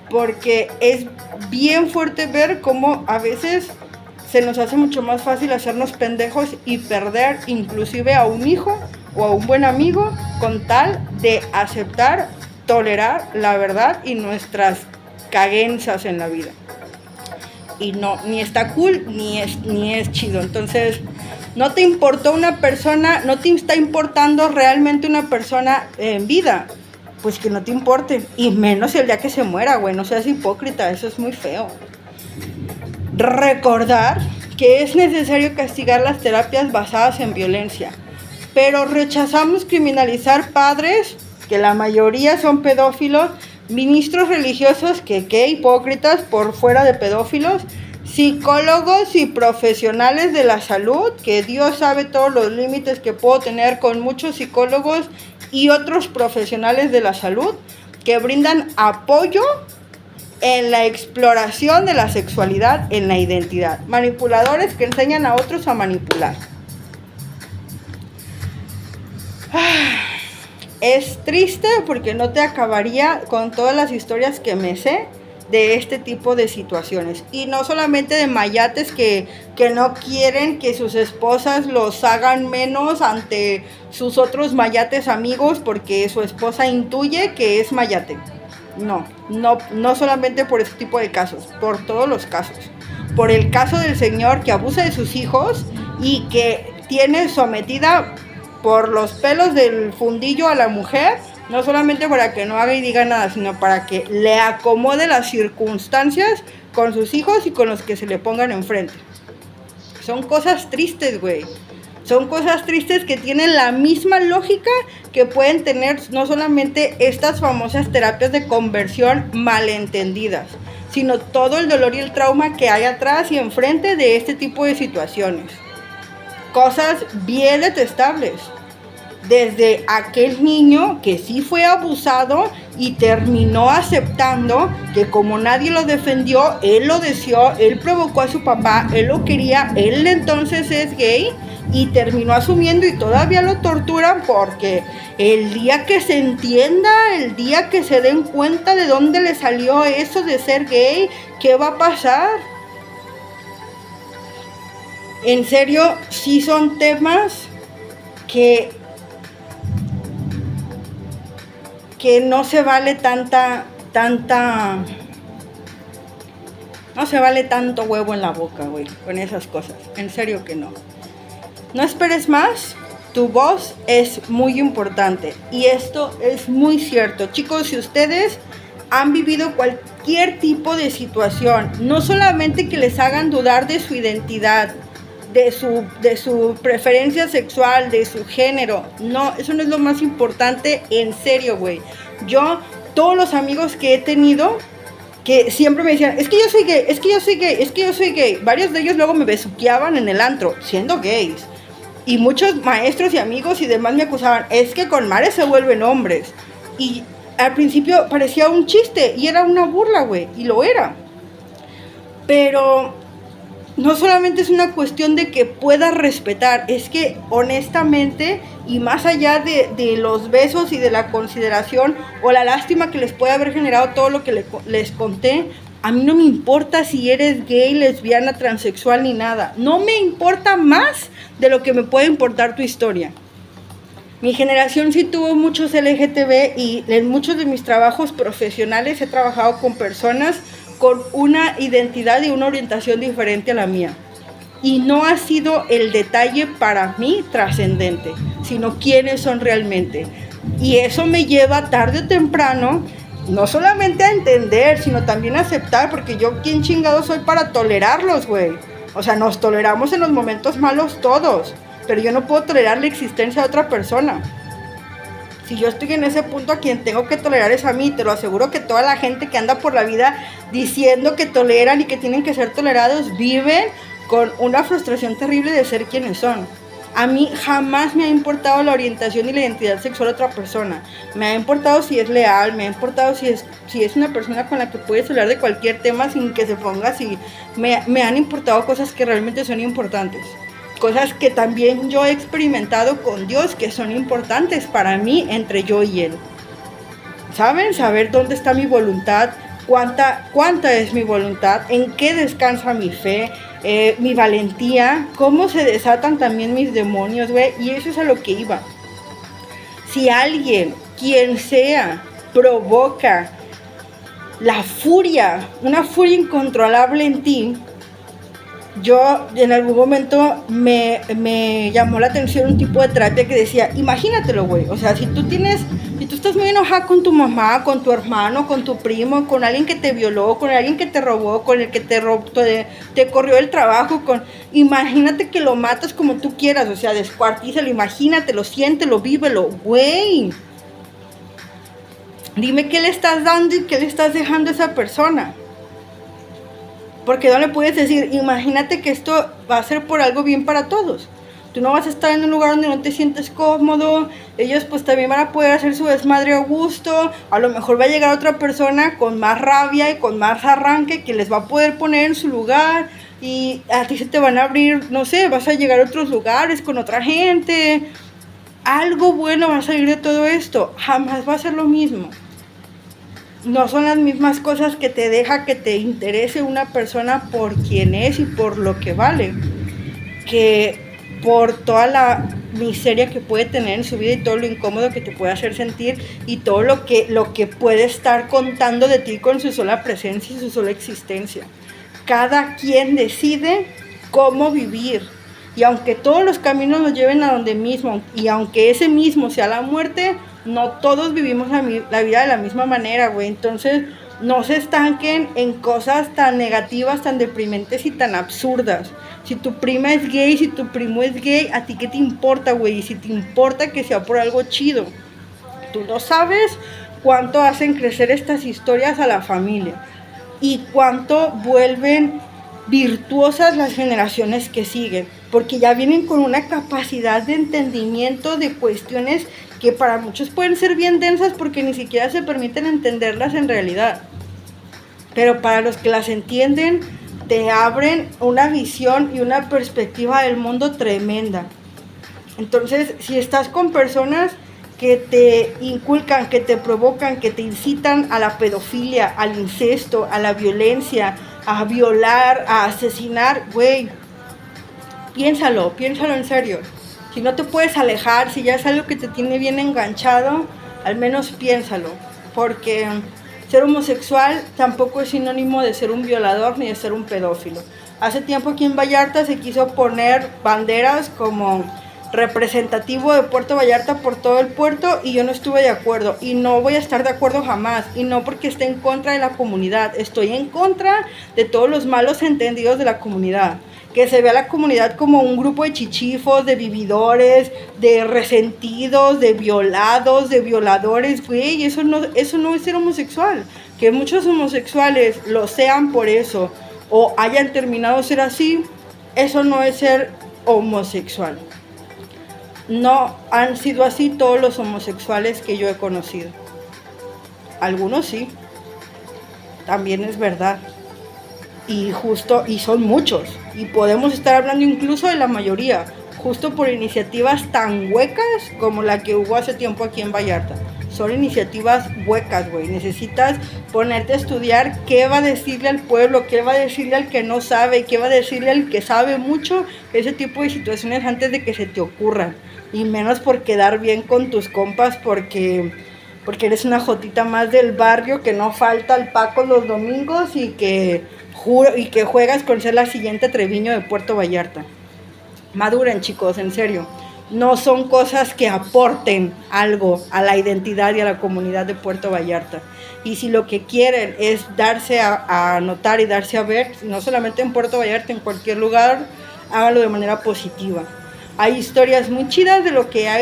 Porque es bien fuerte ver cómo a veces se nos hace mucho más fácil hacernos pendejos y perder inclusive a un hijo o a un buen amigo con tal de aceptar, tolerar la verdad y nuestras caguenzas en la vida. Y no, ni está cool, ni es chido. Entonces, no te importó una persona, no te está importando realmente una persona en vida, pues que no te importe. Y menos el día que se muera, güey, no seas hipócrita, eso es muy feo. Recordar que es necesario castigar las terapias basadas en violencia, pero rechazamos criminalizar padres, que la mayoría son pedófilos, ministros religiosos, que qué hipócritas por fuera de pedófilos, psicólogos y profesionales de la salud, que Dios sabe todos los límites que puedo tener con muchos psicólogos y otros profesionales de la salud que brindan apoyo en la exploración de la sexualidad, en la identidad. Manipuladores que enseñan a otros a manipular. Es triste porque no te acabaría con todas las historias que me sé de este tipo de situaciones. Y no solamente de mayates que no quieren que sus esposas los hagan menos ante sus otros mayates amigos porque su esposa intuye que es mayate. No solamente por este tipo de casos, por todos los casos. Por el caso del señor que abusa de sus hijos y que tiene sometida por los pelos del fundillo a la mujer, no solamente para que no haga y diga nada, sino para que le acomode las circunstancias con sus hijos y con los que se le pongan enfrente. Son cosas tristes, güey. Son cosas tristes que tienen la misma lógica que pueden tener no solamente estas famosas terapias de conversión malentendidas, sino todo el dolor y el trauma que hay atrás y enfrente de este tipo de situaciones. Cosas bien detestables. Desde aquel niño que sí fue abusado y terminó aceptando que como nadie lo defendió, él lo deseó, él provocó a su papá, él lo quería, él entonces es gay y terminó asumiendo y todavía lo torturan porque el día que se entienda, el día que se den cuenta de dónde le salió eso de ser gay, ¿qué va a pasar? En serio, sí son temas que no se vale no se vale tanto huevo en la boca, güey, con esas cosas. En serio que no. No esperes más, tu voz es muy importante. Y esto es muy cierto. Chicos, si ustedes han vivido cualquier tipo de situación, no solamente que les hagan dudar de su identidad, de su preferencia sexual, de su género. No, eso no es lo más importante, en serio, güey. Yo, todos los amigos que he tenido, que siempre me decían, es que yo soy gay, es que yo soy gay, es que yo soy gay. Varios de ellos luego me besuqueaban en el antro, siendo gays. Y muchos maestros y amigos y demás me acusaban, es que con mares se vuelven hombres. Y al principio parecía un chiste y era una burla, güey, y lo era. Pero no solamente es una cuestión de que puedas respetar, es que honestamente y más allá de los besos y de la consideración o la lástima que les puede haber generado todo lo que les conté, a mí no me importa si eres gay, lesbiana, transexual ni nada. No me importa más de lo que me puede importar tu historia. Mi generación sí tuvo muchos LGTB y en muchos de mis trabajos profesionales he trabajado con personas con una identidad y una orientación diferente a la mía. Y no ha sido el detalle para mí trascendente, sino quiénes son realmente. Y eso me lleva tarde o temprano, no solamente a entender, sino también a aceptar, porque yo, ¿quién chingado soy para tolerarlos, güey? O sea, nos toleramos en los momentos malos todos, pero yo no puedo tolerar la existencia de otra persona. Si yo estoy en ese punto, a quien tengo que tolerar es a mí. Te lo aseguro que toda la gente que anda por la vida diciendo que toleran y que tienen que ser tolerados, viven con una frustración terrible de ser quienes son. A mí jamás me ha importado la orientación y la identidad sexual de otra persona. Me ha importado si es leal, me ha importado si es una persona con la que puedes hablar de cualquier tema sin que se ponga así. Me han importado cosas que realmente son importantes. Cosas que también yo he experimentado con Dios, que son importantes para mí entre yo y Él. ¿Saben? Saber dónde está mi voluntad, cuánta es mi voluntad, en qué descansa mi fe, mi valentía, cómo se desatan también mis demonios, güey. Y eso es a lo que iba. Si alguien, quien sea, provoca la furia, una furia incontrolable en ti, yo en algún momento me llamó la atención un tipo de terapia que decía, imagínatelo, güey, o sea, si tú estás muy enojada con tu mamá, con tu hermano, con tu primo, con alguien que te violó, con alguien que te robó, con el que te corrió el trabajo, imagínate que lo matas como tú quieras, o sea, descuartízalo, imagínatelo, siéntelo, vívelo, güey. Dime qué le estás dando y qué le estás dejando a esa persona. Porque no le puedes decir, imagínate que esto va a ser por algo bien para todos. Tú no vas a estar en un lugar donde no te sientes cómodo. Ellos pues también van a poder hacer su desmadre a gusto. A lo mejor va a llegar otra persona con más rabia y con más arranque que les va a poder poner en su lugar. Y a ti se te van a abrir, no sé, vas a llegar a otros lugares con otra gente. Algo bueno va a salir de todo esto. Jamás va a ser lo mismo. No son las mismas cosas que te deja que te interese una persona por quien es y por lo que vale, que por toda la miseria que puede tener en su vida y todo lo incómodo que te puede hacer sentir y todo lo que puede estar contando de ti con su sola presencia y su sola existencia. Cada quien decide cómo vivir. Y aunque todos los caminos nos lleven a donde mismo, y aunque ese mismo sea la muerte, no todos vivimos la vida de la misma manera, güey. Entonces, no se estanquen en cosas tan negativas, tan deprimentes y tan absurdas. Si tu prima es gay, si tu primo es gay, ¿a ti qué te importa, güey? Y si te importa que sea por algo chido. Tú no sabes cuánto hacen crecer estas historias a la familia y cuánto vuelven virtuosas las generaciones que siguen, porque ya vienen con una capacidad de entendimiento de cuestiones que para muchos pueden ser bien densas porque ni siquiera se permiten entenderlas en realidad, pero para los que las entienden te abren una visión y una perspectiva del mundo tremenda. Entonces, si estás con personas que te inculcan, que te provocan, que te incitan a la pedofilia, al incesto, a la violencia, a violar, a asesinar, güey, piénsalo en serio. Si no te puedes alejar, si ya es algo que te tiene bien enganchado, al menos piénsalo, porque ser homosexual tampoco es sinónimo de ser un violador ni de ser un pedófilo. Hace tiempo aquí en Vallarta se quiso poner banderas como representativo de Puerto Vallarta por todo el puerto y yo no estuve de acuerdo y no voy a estar de acuerdo jamás, y no porque esté en contra de la comunidad, estoy en contra de todos los malos entendidos de la comunidad, que se ve a la comunidad como un grupo de chichifos, de vividores, de resentidos, de violados, de violadores, güey. Eso no es ser homosexual. Que muchos homosexuales lo sean por eso o hayan terminado de ser así, eso no es ser homosexual. No han sido así todos los homosexuales que yo he conocido. Algunos sí, también es verdad. Y son muchos. Y podemos estar hablando incluso de la mayoría, justo por iniciativas tan huecas como la que hubo hace tiempo aquí en Vallarta. son iniciativas huecas, güey. Necesitas ponerte a estudiar qué va a decirle al pueblo, qué va a decirle al que no sabe, qué va a decirle al que sabe mucho, ese tipo de situaciones antes de que se te ocurran. Y menos por quedar bien con tus compas, porque eres una jotita más del barrio que no falta al Paco los domingos y que juegas con ser la siguiente Treviño de Puerto Vallarta. Maduren, chicos, en serio. No son cosas que aporten algo a la identidad y a la comunidad de Puerto Vallarta. Y si lo que quieren es darse a notar y darse a ver, no solamente en Puerto Vallarta, en cualquier lugar, háganlo de manera positiva. Hay historias muy chidas de lo que han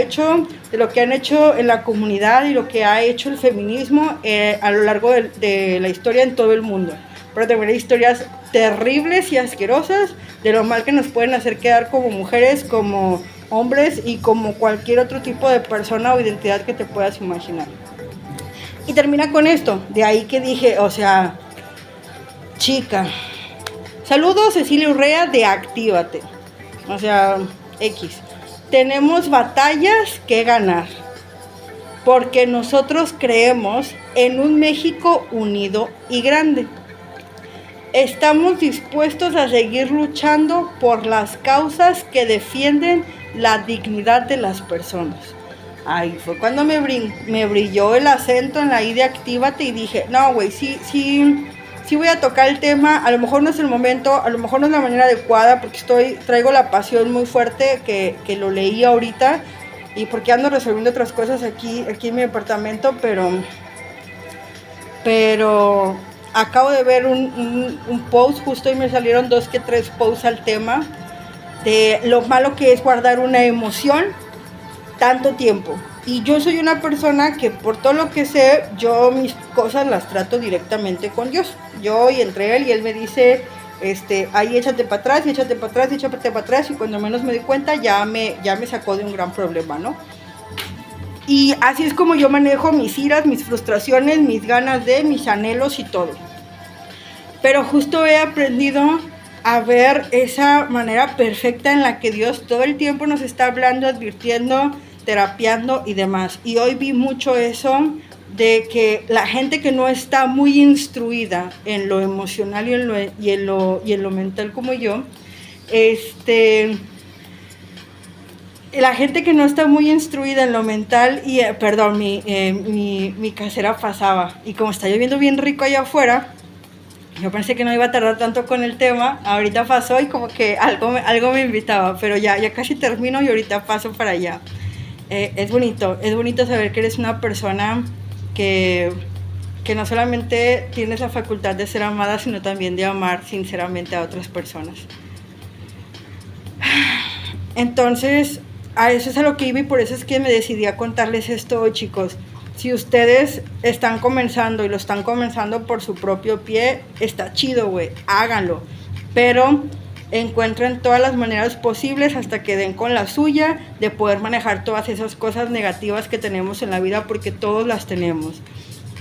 hecho en la comunidad y lo que ha hecho el feminismo a lo largo de la historia en todo el mundo. Pero también hay historias terribles y asquerosas de lo mal que nos pueden hacer quedar como mujeres, como hombres y como cualquier otro tipo de persona o identidad que te puedas imaginar. Y termina con esto, de ahí que dije, o sea, chica, saludos Cecilia Urrea de Actívate, o sea, X, tenemos batallas que ganar, porque nosotros creemos en un México unido y grande. Estamos dispuestos a seguir luchando por las causas que defienden la dignidad de las personas. Ahí fue cuando me brilló el acento en la I de Actívate y dije, no, güey, sí voy a tocar el tema, a lo mejor no es el momento, a lo mejor no es la manera adecuada, porque traigo la pasión muy fuerte que lo leí ahorita y porque ando resolviendo otras cosas aquí en mi departamento, pero acabo de ver un post, justo y me salieron 2 que 3 posts al tema de lo malo que es guardar una emoción tanto tiempo. Y yo soy una persona que por todo lo que sé, yo mis cosas las trato directamente con Dios. Yo y entre Él, y Él me dice, ahí échate para atrás, y échate para atrás, y échate para atrás, y cuando menos me di cuenta ya me sacó de un gran problema, ¿no? Y así es como yo manejo mis iras, mis frustraciones, mis ganas mis anhelos y todo. Pero justo he aprendido a ver esa manera perfecta en la que Dios todo el tiempo nos está hablando, advirtiendo, terapiando y demás. Y hoy vi mucho eso de que la gente que no está muy instruida en lo emocional y en lo mental como yo, la gente que no está muy instruida en lo mental y, perdón, mi casera pasaba y como está lloviendo bien rico allá afuera, yo pensé que no iba a tardar tanto con el tema, ahorita pasó y como que algo me invitaba, pero ya casi termino y ahorita paso para allá. Es bonito saber que eres una persona que no solamente tienes la facultad de ser amada, sino también de amar sinceramente a otras personas. Entonces, a eso es a lo que iba y por eso es que me decidí a contarles esto hoy, chicos. Si ustedes están comenzando y lo están comenzando por su propio pie, está chido, güey, háganlo. Pero encuentren todas las maneras posibles hasta que den con la suya de poder manejar todas esas cosas negativas que tenemos en la vida, porque todos las tenemos.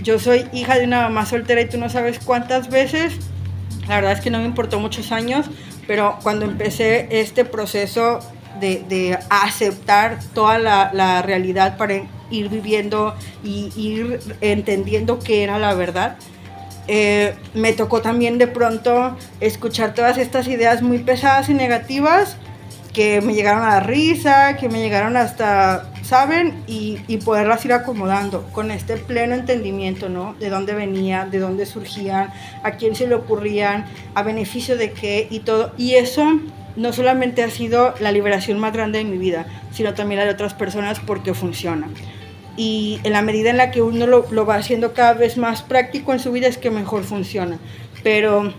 Yo soy hija de una mamá soltera y tú no sabes cuántas veces, la verdad es que no me importó muchos años, pero cuando empecé este proceso de aceptar toda la realidad para ir viviendo y ir entendiendo qué era la verdad, me tocó también de pronto escuchar todas estas ideas muy pesadas y negativas que me llegaron a la risa, que me llegaron hasta, ¿saben? Y poderlas ir acomodando con este pleno entendimiento, ¿no? De dónde venían, de dónde surgían, a quién se le ocurrían, a beneficio de qué y todo. Y eso no solamente ha sido la liberación más grande de mi vida, sino también la de otras personas, porque funciona. Y en la medida en la que uno lo va haciendo cada vez más práctico en su vida es que mejor funciona. Pero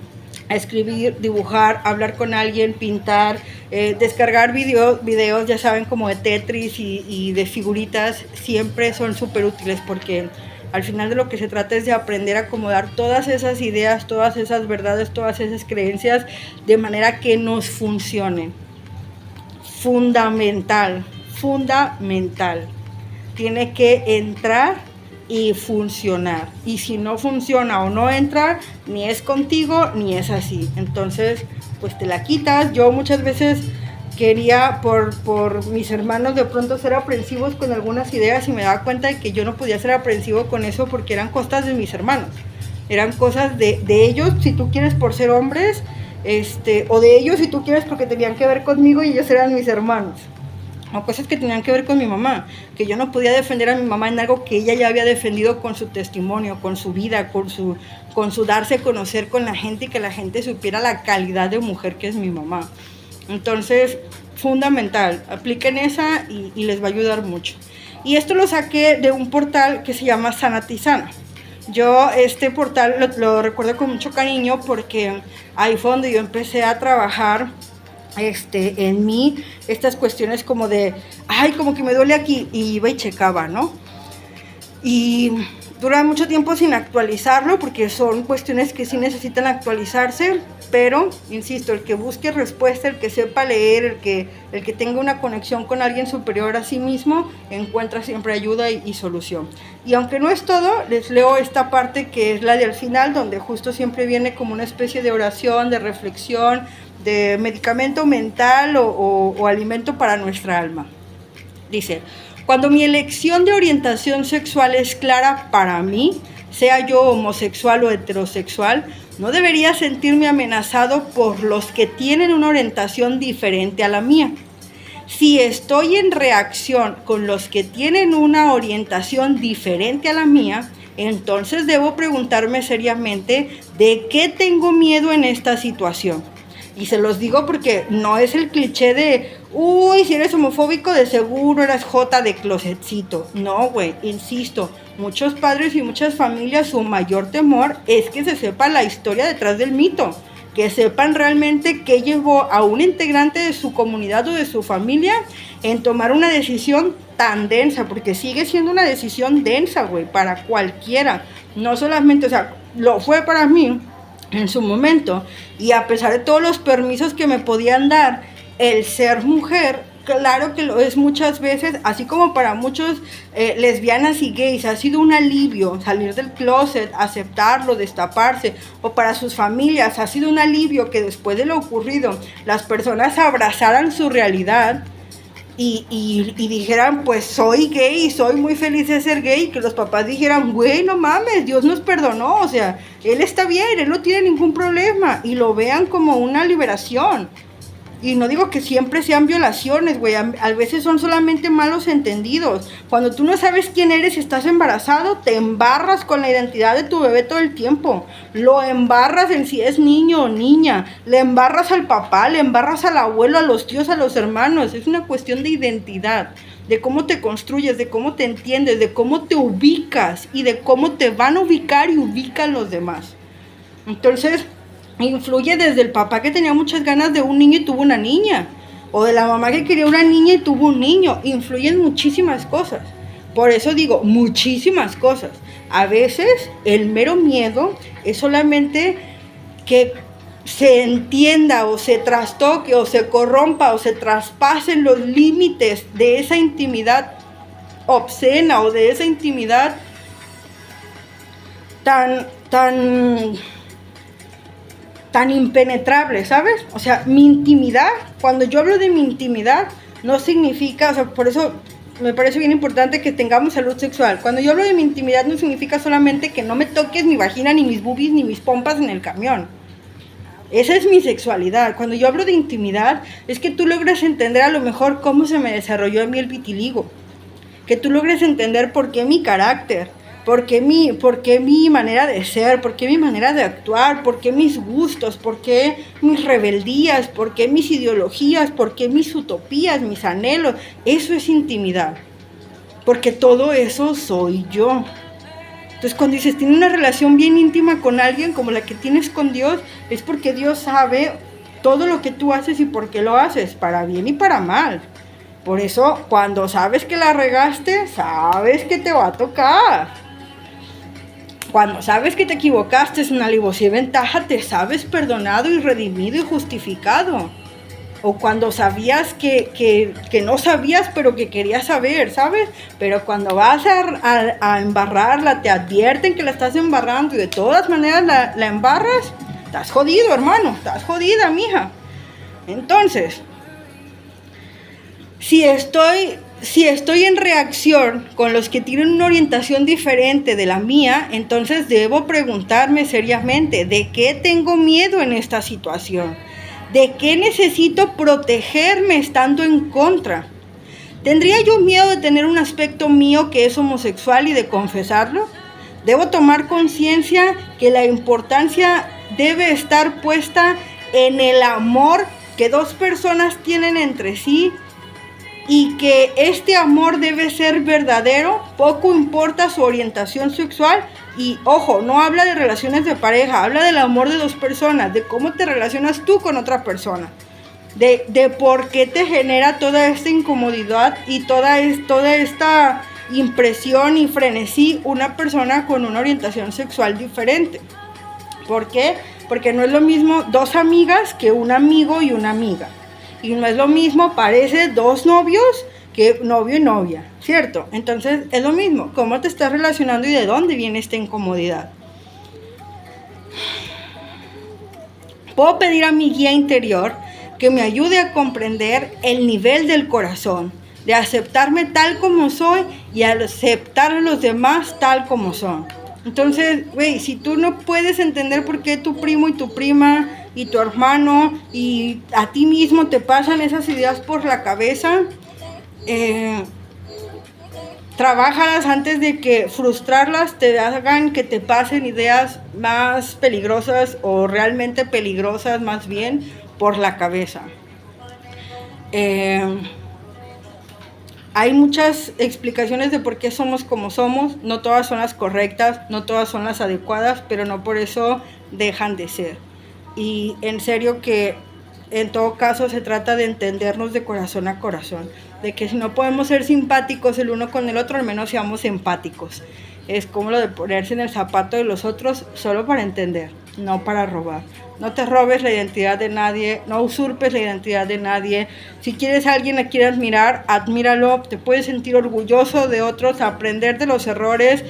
escribir, dibujar, hablar con alguien, pintar, descargar videos, ya saben, como de Tetris y de figuritas, siempre son súper útiles, porque al final de lo que se trata es de aprender a acomodar todas esas ideas, todas esas verdades, todas esas creencias de manera que nos funcionen. Fundamental. Tiene que entrar y funcionar. Y si no funciona o no entra, ni es contigo ni es así. Entonces, pues te la quitas. Yo muchas veces quería por mis hermanos de pronto ser aprensivos con algunas ideas y me daba cuenta de que yo no podía ser aprensivo con eso porque eran cosas de mis hermanos, eran cosas de ellos, si tú quieres por ser hombres, o de ellos si tú quieres porque tenían que ver conmigo y ellos eran mis hermanos, o cosas que tenían que ver con mi mamá, que yo no podía defender a mi mamá en algo que ella ya había defendido con su testimonio, con su vida, con su darse a conocer con la gente y que la gente supiera la calidad de mujer que es mi mamá. Entonces, fundamental, apliquen esa y les va a ayudar mucho. Y esto lo saqué de un portal que se llama Sanatizana. Yo este portal lo recuerdo con mucho cariño porque ahí fue donde yo empecé a trabajar en mí estas cuestiones como de, ay, como que me duele aquí, y iba y checaba, ¿no? Y dura mucho tiempo sin actualizarlo porque son cuestiones que sí necesitan actualizarse, pero, insisto, el que busque respuesta, el que sepa leer, el que tenga una conexión con alguien superior a sí mismo, encuentra siempre ayuda y solución. Y aunque no es todo, les leo esta parte que es la del final, donde justo siempre viene como una especie de oración, de reflexión, de medicamento mental o alimento para nuestra alma. Dice: cuando mi elección de orientación sexual es clara para mí, sea yo homosexual o heterosexual, no debería sentirme amenazado por los que tienen una orientación diferente a la mía. Si estoy en reacción con los que tienen una orientación diferente a la mía, entonces debo preguntarme seriamente ¿de qué tengo miedo en esta situación? Y se los digo porque no es el cliché de, uy, si eres homofóbico de seguro eras jota de closetcito. No, güey, insisto, muchos padres y muchas familias, su mayor temor es que se sepa la historia detrás del mito, que sepan realmente qué llevó a un integrante de su comunidad o de su familia en tomar una decisión tan densa, porque sigue siendo una decisión densa, güey, para cualquiera. No solamente, o sea, lo fue para mí en su momento, y a pesar de todos los permisos que me podían dar, el ser mujer, claro que lo es muchas veces, así como para muchos lesbianas y gays ha sido un alivio salir del closet, aceptarlo, destaparse, o para sus familias ha sido un alivio que después de lo ocurrido las personas abrazaran su realidad y dijeran, pues soy gay y soy muy feliz de ser gay, que los papás dijeran, güey, no mames, Dios nos perdonó, o sea, él está bien, él no tiene ningún problema, y lo vean como una liberación. Y no digo que siempre sean violaciones, güey, a veces son solamente malos entendidos. Cuando tú no sabes quién eres y estás embarazado, te embarras con la identidad de tu bebé todo el tiempo. Lo embarras en si es niño o niña, le embarras al papá, le embarras al abuelo, a los tíos, a los hermanos. Es una cuestión de identidad, de cómo te construyes, de cómo te entiendes, de cómo te ubicas y de cómo te van a ubicar y ubican los demás. Entonces, influye desde el papá que tenía muchas ganas de un niño y tuvo una niña, o de la mamá que quería una niña y tuvo un niño. Influyen muchísimas cosas. Por eso digo, muchísimas cosas. A veces el mero miedo es solamente que se entienda o se trastoque o se corrompa o se traspasen los límites de esa intimidad obscena o de esa intimidad tan impenetrable, ¿sabes? O sea, mi intimidad, cuando yo hablo de mi intimidad, no significa, o sea, por eso me parece bien importante que tengamos salud sexual. Cuando yo hablo de mi intimidad no significa solamente que no me toques mi vagina, ni mis boobies, ni mis pompas en el camión. Esa es mi sexualidad. Cuando yo hablo de intimidad, es que tú logres entender a lo mejor cómo se me desarrolló en mí el vitiligo. Que tú logres entender por qué mi carácter, ¿por qué mi manera de ser? ¿Por qué mi manera de actuar? ¿Por qué mis gustos? ¿Por qué mis rebeldías? ¿Por qué mis ideologías? ¿Por qué mis utopías, mis anhelos? Eso es intimidad. Porque todo eso soy yo. Entonces, cuando dices, tiene una relación bien íntima con alguien como la que tienes con Dios, es porque Dios sabe todo lo que tú haces y por qué lo haces, para bien y para mal. Por eso, cuando sabes que la regaste, sabes que te va a tocar. Cuando sabes que te equivocaste en alevosía y ventaja, te sabes perdonado y redimido y justificado. O cuando sabías que no sabías, pero que querías saber, ¿sabes? Pero cuando vas a embarrarla, te advierten que la estás embarrando y de todas maneras la embarras, estás jodido, hermano, estás jodida, mija. Entonces, si estoy en reacción con los que tienen una orientación diferente de la mía, entonces debo preguntarme seriamente, ¿de qué tengo miedo en esta situación? ¿De qué necesito protegerme estando en contra? ¿Tendría yo miedo de tener un aspecto mío que es homosexual y de confesarlo? Debo tomar conciencia que la importancia debe estar puesta en el amor que dos personas tienen entre sí, y que este amor debe ser verdadero, poco importa su orientación sexual. Y ojo, no habla de relaciones de pareja, habla del amor de dos personas, de cómo te relacionas tú con otra persona, de por qué te genera toda esta incomodidad y toda esta impresión y frenesí una persona con una orientación sexual diferente. ¿Por qué? Porque no es lo mismo dos amigas que un amigo y una amiga. Y no es lo mismo, parece, dos novios que novio y novia, ¿cierto? Entonces es lo mismo, cómo te estás relacionando y de dónde viene esta incomodidad. Puedo pedir a mi guía interior que me ayude a comprender el nivel del corazón, de aceptarme tal como soy y aceptar a los demás tal como son. Entonces, güey, si tú no puedes entender por qué tu primo y tu prima y tu hermano y a ti mismo te pasan esas ideas por la cabeza, trabájalas antes de que frustrarlas te hagan que te pasen ideas más peligrosas o realmente peligrosas más bien por la cabeza. Hay muchas explicaciones de por qué somos como somos, no todas son las correctas, no todas son las adecuadas, pero no por eso dejan de ser. Y en serio que en todo caso se trata de entendernos de corazón a corazón, de que si no podemos ser simpáticos el uno con el otro, al menos seamos empáticos. Es como lo de ponerse en el zapato de los otros solo para entender, no para robar. No te robes la identidad de nadie, no usurpes la identidad de nadie. Si quieres a alguien a quien admirar, admíralo, te puedes sentir orgulloso de otros, aprender de los errores,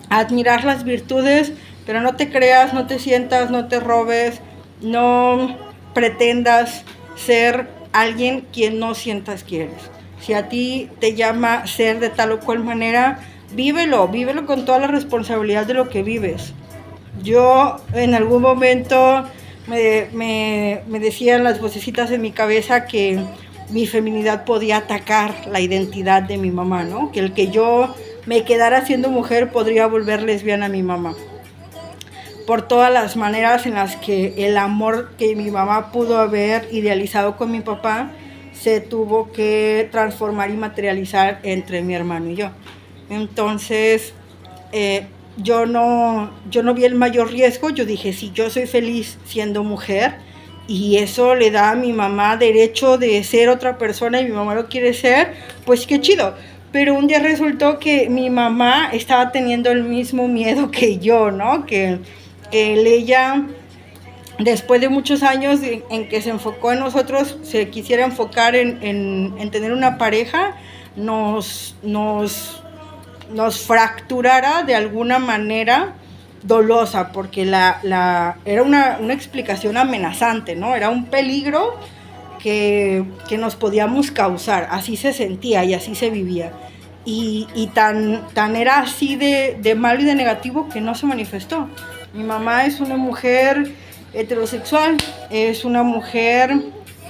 admirar las virtudes, pero no te creas, no te sientas, no te robes, no pretendas ser alguien quien no sientas que eres. Si a ti te llama ser de tal o cual manera, vívelo con toda la responsabilidad de lo que vives. Yo en algún momento me decían las vocecitas en mi cabeza que mi feminidad podía atacar la identidad de mi mamá, ¿no? Que el que yo me quedara siendo mujer podría volver lesbiana a mi mamá. Por todas las maneras en las que el amor que mi mamá pudo haber idealizado con mi papá se tuvo que transformar y materializar entre mi hermano y yo. Entonces, yo no vi el mayor riesgo. Yo dije, si yo soy feliz siendo mujer y eso le da a mi mamá derecho de ser otra persona y mi mamá lo quiere ser, pues qué chido. Pero un día resultó que mi mamá estaba teniendo el mismo miedo que yo, ¿no? Que ella, después de muchos años en que se enfocó en nosotros, se quisiera enfocar en tener una pareja, nos fracturara de alguna manera dolosa, porque era una explicación amenazante, ¿no? Era un peligro que nos podíamos causar, así se sentía y así se vivía. Y tan era así de malo y de negativo que no se manifestó. Mi mamá es una mujer heterosexual, es una mujer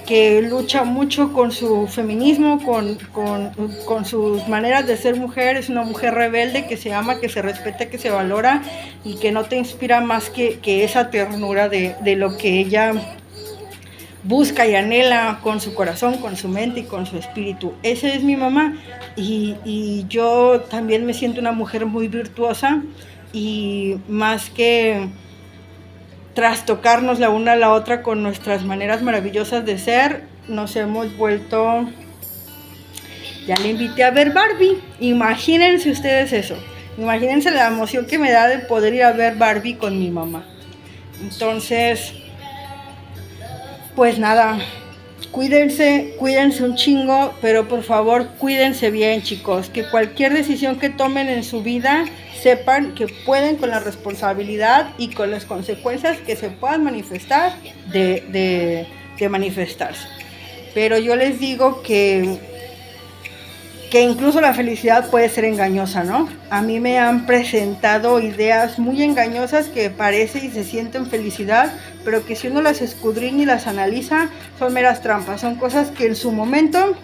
que lucha mucho con su feminismo, con sus maneras de ser mujer. Es una mujer rebelde que se ama, que se respeta, que se valora y que no te inspira más que esa ternura de lo que ella busca y anhela con su corazón, con su mente y con su espíritu. Esa es mi mamá y yo también me siento una mujer muy virtuosa y más que trastocarnos la una a la otra con nuestras maneras maravillosas de ser, nos hemos vuelto... Ya le invité a ver Barbie. Imagínense ustedes eso. Imagínense la emoción que me da de poder ir a ver Barbie con mi mamá. Entonces, pues nada, cuídense un chingo, pero por favor cuídense bien, chicos. Que cualquier decisión que tomen en su vida, sepan que pueden con la responsabilidad y con las consecuencias que se puedan manifestar de manifestarse. pero yo les digo que incluso la felicidad puede ser engañosa, ¿no? A mí me han presentado ideas muy engañosas que parece y se sienten felicidad, pero que si uno las escudriña y las analiza, son meras trampas, son cosas que en su momento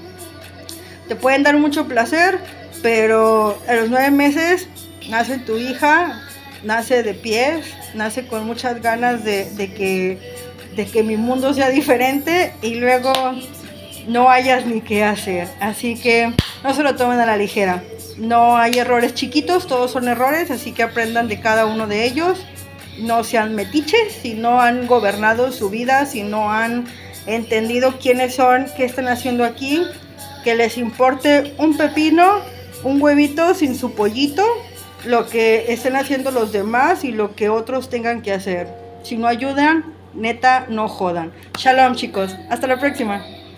te pueden dar mucho placer, pero a los 9 meses nace tu hija, nace de pies, nace con muchas ganas de que mi mundo sea diferente y luego no hayas ni qué hacer. Así que no se lo tomen a la ligera. No hay errores chiquitos, todos son errores, así que aprendan de cada uno de ellos. No sean metiches si no han gobernado su vida, si no han entendido quiénes son, qué están haciendo aquí, que les importe un pepino, un huevito sin su pollito, lo que estén haciendo los demás y lo que otros tengan que hacer. Si no ayudan, neta, no jodan. Shalom, chicos. Hasta la próxima.